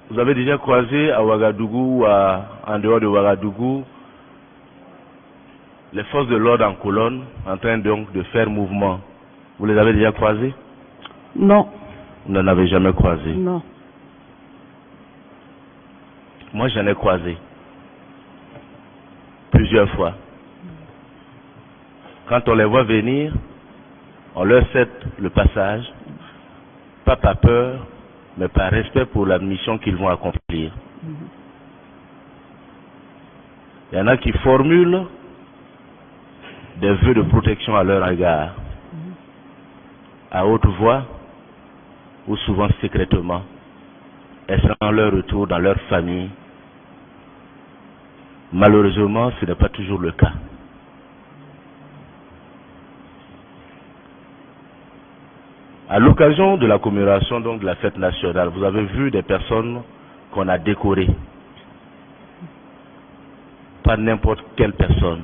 Vous avez déjà croisé à Ouagadougou ou en dehors de Ouagadougou les forces de l'ordre en colonne en train donc de faire mouvement. Vous les avez déjà croisés? Non. Vous n'en avez jamais croisé? Non. Moi, j'en ai croisé plusieurs fois. Quand on les voit venir, on leur cède le passage, pas par peur, mais par respect pour la mission qu'ils vont accomplir. Il y en a qui formulent des vœux de protection à leur égard, à haute voix ou souvent secrètement, espérant leur retour dans leur famille. Malheureusement, ce n'est pas toujours le cas. À l'occasion de la commémoration donc de la fête nationale, vous avez vu des personnes qu'on a décorées. Pas n'importe quelle personne.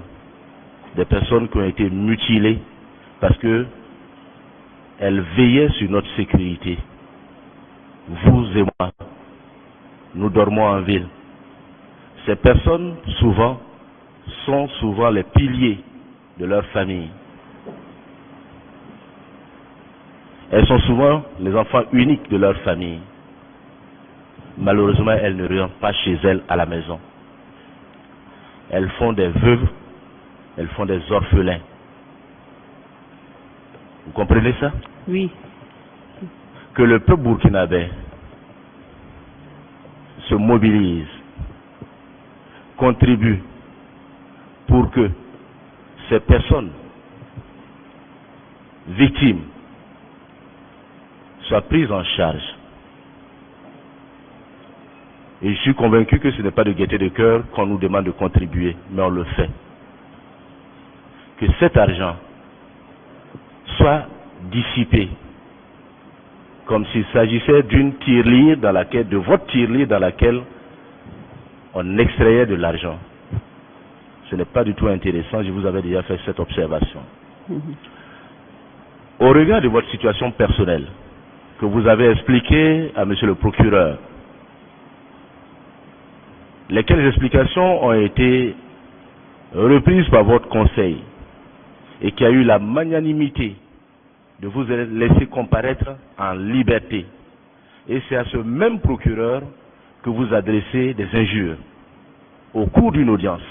Des personnes qui ont été mutilées parce que elles veillaient sur notre sécurité. Vous et moi, nous dormons en ville. Ces personnes, souvent, sont souvent les piliers de leur famille. Elles sont souvent les enfants uniques de leur famille. Malheureusement, elles ne rentrent pas chez elles à la maison. Elles font des veuves, elles font des orphelins. Vous comprenez ça? Oui. Que le peuple burkinabé se mobilise, contribue pour que ces personnes victimes soient prises en charge. Et je suis convaincu que ce n'est pas de gaieté de cœur qu'on nous demande de contribuer, mais on le fait. Que cet argent soit dissipé, comme s'il s'agissait d'une tirelire dans laquelle, de votre tirelire dans laquelle on extrayait de l'argent. Ce n'est pas du tout intéressant, je vous avais déjà fait cette observation. Au regard de votre situation personnelle, que vous avez expliqué à monsieur le procureur, lesquelles explications ont été reprises par votre conseil et qui a eu la magnanimité de vous laisser comparaître en liberté. Et c'est à ce même procureur que vous adressez des injures au cours d'une audience.